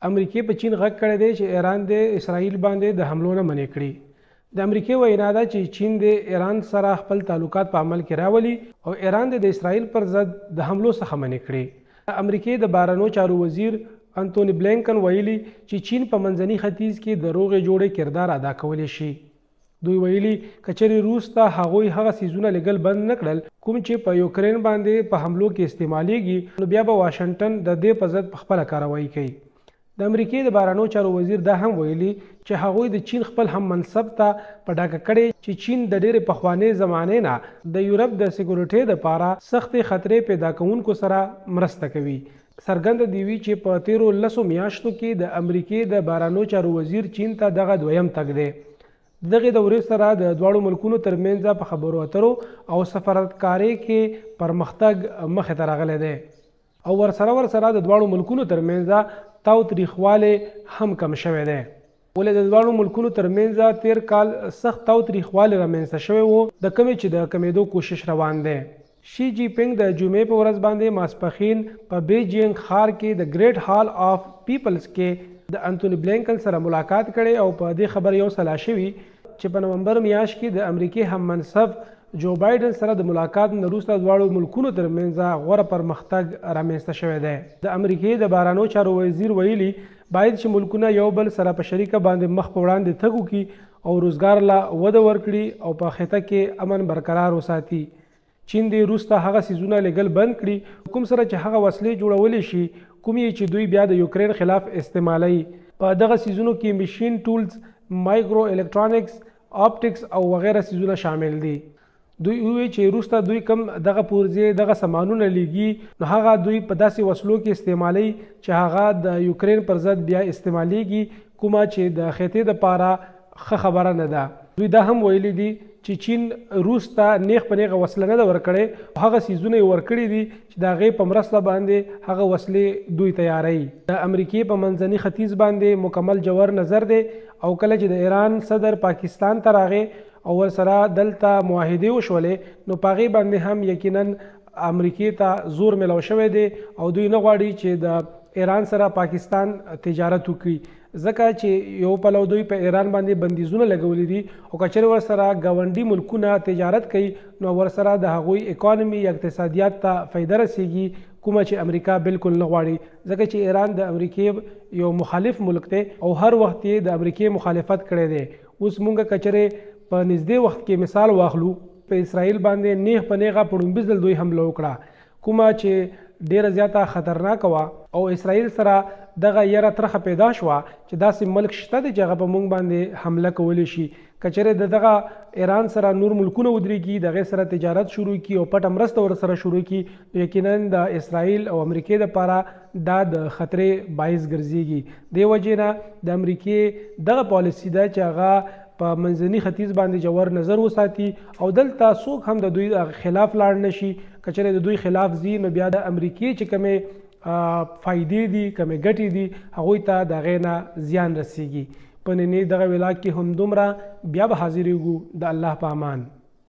امریکای په چین غږ کړی دی چې ایران د اسرائیل باندې د حملو نه منع کړي. د امریکای وینا ده چې چین د ایران سره خپل تعلقات په عمل کې راولي او ایران د اسرائیل پر ضد د حملو څخه منع کړي. امریکای د بهرنیو چارو وزیر انټونی بلینکن ویلي چې چین په منځني ختیځ کې د روغې جوړې کردار ادا کولی شي. دوی ویلي کچري روس ته هغوی هغه سیزونه لګل بند نه کړل کوم چې په یوکرین باندې په حملو کې استعمالیږي، نو بیا به واشنگټن د دې په ضد په خپله کاروایی کوي. د امریکای د بهرنیو چارو وزیر دا هم ویلي چې هغوی د چین خپل هم منصب ته په ډاګه کړی چې چین د ډېرې پخوانۍ زمانې نه د یورپ د سکیورټۍ دپاره سختې خطرې پیدا کوونکو سره مرسته کوي. څرګنده دی وي چې په تیرو 10 میاشتو کې د امریکای د بهرنیو چارو وزیر چین ته دغه دویم تګ دی. دغه دورې سره د دواړو ملکونو ترمنځ په خبرو اترو او سفارتکارۍ کې پرمختګ مخې ته راغلی دی او ورسره د دواړو ملکونو ترمنځ تاوتریخوالی هم کم شوی دی. ولې د دواړو ملکونو ترمنځ تیر کال سخت تاوتریخوالی رامنځته شوی و د کمې چې د کمیدو کوشش روان دی. شي جی پینګ د جمعې په ورځ باندې ماسپښین په بیجینګ ښار کې د ګریټ هال آف پیپلز کې د انټونی بلینکن سره ملاقات کړی او په دې خبر یو سلا شوي چې په نومبر میاشت کې د امریکای هم منصب جو بایدن سره د ملاقات نه وروسته دواړو ملکونو ترمنځ غوره پرمختګ رامنځته شوی دی. د امریکای د بهرنیو چارو وزیر ویلي باید چې ملکونه یو بل سره په شریکه باندې مخ په وړاندې تګ وکړي او روزګار لا وده ورکړي او په خطه کې امن برقرار وساتي. چین د روس ته هغه سیزونه لګل بند کړي کوم سره چې هغه وسلې جوړولی شي کوم یې چې دوی بیا د یوکرین خلاف استعمالوي. په دغه سیزونو کې مشین ټولز، مایکرو الکترونکس، آپټکس او وغیره سیزونه شامل دي. دوی وی چې روس ته دوی کم دغه پورځې دغه سامانونه لیږي نو هغه دوی په داسې وسلو کې استعمالوي چې هغه د یوکرین پر ضد بیا استعمالیږي کومه چې د خطې دپاره ښه خبره نه ده. دوی دا هم ویلي دي چې چین روس ته نیغ په نیغه وسله نه ده ورکړې، هغه سیزونه یې ورکړي دي چې د هغې په مرسته باندې هغه وسلې دوی تیاروي. د امریکې په منځني ختیځ باندې مکمل جوور نظر دی او کله چې د ایران صدر پاکستان ته راغی او ورسره دلته معاهدې وشولې نو په هغې باندې هم یقینا امریکې ته زور میلاو شوی دی او دوی نه غواړي چې د ایران سره پاکستان تجارت وکړي ځکه چې یو پلو دوی په ایران باندې بندیزونه لګولي دي او که چېرې ورسره ګاونډي ملکونه تجارت کوي نو ورسره د هغوی اکانومي یا اقتصادیات ته فایده رسیږي کومه چې امریکا بالکل نه غواړي ځکه چې ایران د امریکې یو مخالف ملک دی او هر وخت یې د امریکې مخالفت کړی دی. اوس مونږ که چېرې په نږدې وخت کې مثال واخلو په اسرائیل باندې نیغ په نیغه په لومبي ځل دوی حمله وکړه کومه چې ډیره زیاته خطرناکه وه او اسرائیل سره دغه یره ترخه پیدا شوه چې داسې ملک شته دی چې هغه په موږ باندې حمله کولی شي. که چېرې د دغه ایران سره نور ملکونه ودرېږي د هغې سره تجارت شروع کړي او پټه مرسته ورسره شروع کړي یقینا د اسرائیل او امریکې دپاره دا د خطرې باعث ګرځېږي. دې وجې نه د امریکې دغه پالیسي ده چې هغه په منځني ختیځ باندې جوور نظر وساتي او دلته څوک هم د دوی خلاف لاړ نشي. که چېرې د دوی خلاف ځي نو بیا د امریکې چې کومې فایدې دي کومې ګټې دي هغوی ته د هغې نه زیان رسیږي. په ننني دغه ویلاګ کې همدومره، بیا به حاضرېږو. د الله په امان.